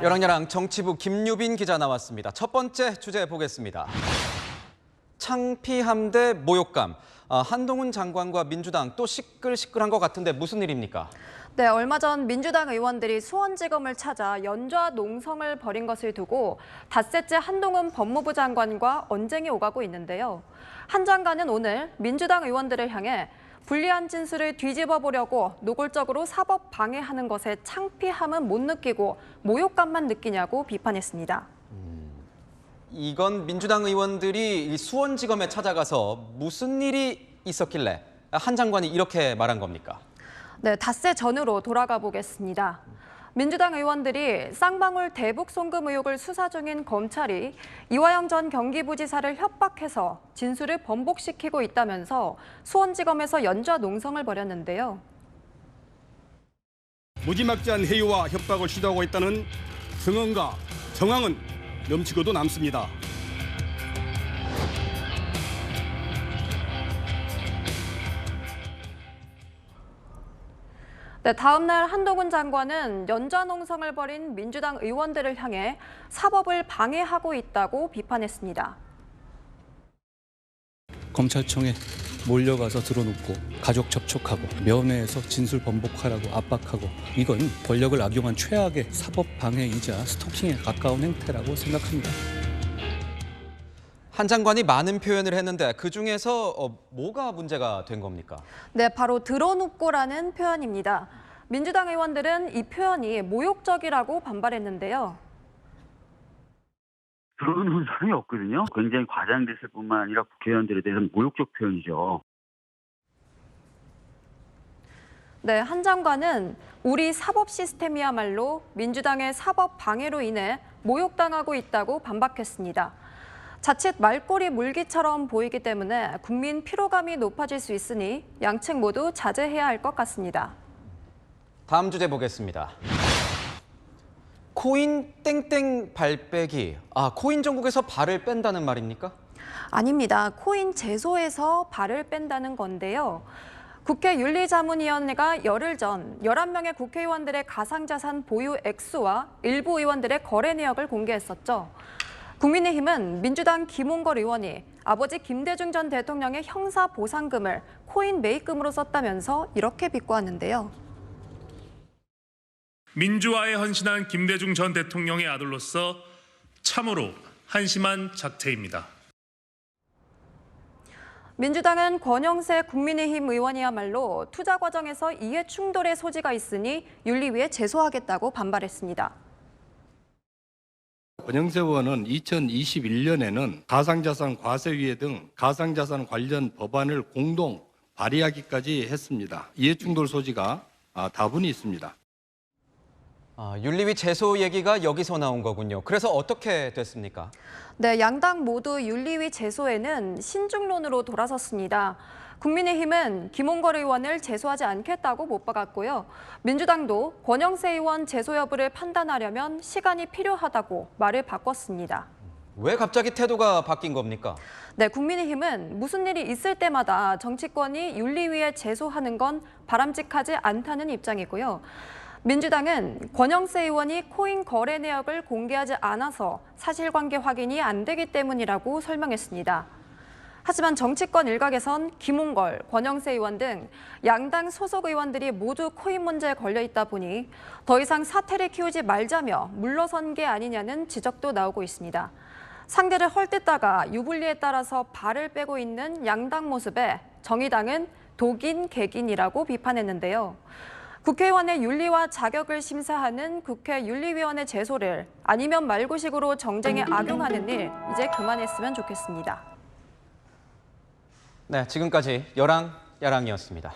여랑야랑 정치부 김유빈 기자 나왔습니다. 첫 번째 주제 보겠습니다. 창피함 대 모욕감. 한동훈 장관과 민주당 또 시끌시끌한 것 같은데 무슨 일입니까? 네, 얼마 전 민주당 의원들이 수원지검을 찾아 연좌 농성을 벌인 것을 두고 닷새째 한동훈 법무부 장관과 언쟁이 오가고 있는데요. 한 장관은 오늘 민주당 의원들을 향해 불리한 진술을 뒤집어 보려고 노골적으로 사법 방해하는 것에 창피함은 못 느끼고 모욕감만 느끼냐고 비판했습니다. 이건 민주당 의원들이 수원지검에 찾아가서 무슨 일이 있었길래 한 장관이 이렇게 말한 겁니까? 네, 닷새 전으로 돌아가 보겠습니다. 민주당 의원들이 쌍방울 대북 송금 의혹을 수사 중인 검찰이 이화영 전 경기부지사를 협박해서 진술을 번복시키고 있다면서 수원지검에서 연좌 농성을 벌였는데요. 무지막지한 해이와 협박을 시도하고 있다는 증언과 정황은 넘치고도 남습니다. 네, 다음 날 한동훈 장관은 연좌 농성을 벌인 민주당 의원들을 향해 사법을 방해하고 있다고 비판했습니다. 검찰청에 몰려가서 들어눕고 가족 접촉하고 면회에서 진술 번복하라고 압박하고 이건 권력을 악용한 최악의 사법 방해이자 스토킹에 가까운 행태라고 생각합니다. 한 장관이 많은 표현을 했는데 그중에서 뭐가 문제가 된 겁니까? 네, 바로 들어눕고라는 표현입니다. 민주당 의원들은 이 표현이 모욕적이라고 반발했는데요. 들어오는 사람이 없거든요. 굉장히 과장됐을 뿐만 아니라 국회의원들에 대해서는 모욕적 표현이죠. 네, 한 장관은 우리 사법 시스템이야말로 민주당의 사법 방해로 인해 모욕당하고 있다고 반박했습니다. 자칫 말꼬리 물기처럼 보이기 때문에 국민 피로감이 높아질 수 있으니 양측 모두 자제해야 할 것 같습니다. 다음 주제 보겠습니다. 코인 땡땡 발 빼기. 코인 정국에서 발을 뺀다는 말입니까? 아닙니다. 코인 제소에서 발을 뺀다는 건데요. 국회 윤리자문위원회가 열흘 전 11명의 국회의원들의 가상자산 보유 액수와 일부 의원들의 거래 내역을 공개했었죠. 국민의힘은 민주당 김홍걸 의원이 아버지 김대중 전 대통령의 형사 보상금을 코인 매입금으로 썼다면서 이렇게 비꼬았는데요. 민주화에 헌신한 김대중 전 대통령의 아들로서 참으로 한심한 작태입니다. 민주당은 권영세 국민의힘 의원이야말로 투자 과정에서 이해 충돌의 소지가 있으니 윤리위에 제소하겠다고 반발했습니다. 권영세 의원은 2021년에는 가상자산 과세위회 등 가상자산 관련 법안을 공동 발의하기까지 했습니다. 이해충돌 소지가 다분히 있습니다. 윤리위 제소 얘기가 여기서 나온 거군요. 그래서 어떻게 됐습니까? 네, 양당 모두 윤리위 제소에는 신중론으로 돌아섰습니다. 국민의힘은 김홍걸 의원을 제소하지 않겠다고 못 박았고요. 민주당도 권영세 의원 제소 여부를 판단하려면 시간이 필요하다고 말을 바꿨습니다. 왜 갑자기 태도가 바뀐 겁니까? 네, 국민의힘은 무슨 일이 있을 때마다 정치권이 윤리위에 제소하는 건 바람직하지 않다는 입장이고요. 민주당은 권영세 의원이 코인 거래 내역을 공개하지 않아서 사실관계 확인이 안 되기 때문이라고 설명했습니다. 하지만 정치권 일각에선 김홍걸, 권영세 의원 등 양당 소속 의원들이 모두 코인 문제에 걸려 있다 보니 더 이상 사태를 키우지 말자며 물러선 게 아니냐는 지적도 나오고 있습니다. 상대를 헐뜯다가 유불리에 따라서 발을 빼고 있는 양당 모습에 정의당은 독인, 개긴이라고 비판했는데요. 국회의원의 윤리와 자격을 심사하는 국회 윤리위원회 제소를 아니면 말고식으로 정쟁에 악용하는 일 이제 그만했으면 좋겠습니다. 네, 지금까지 여랑야랑이었습니다.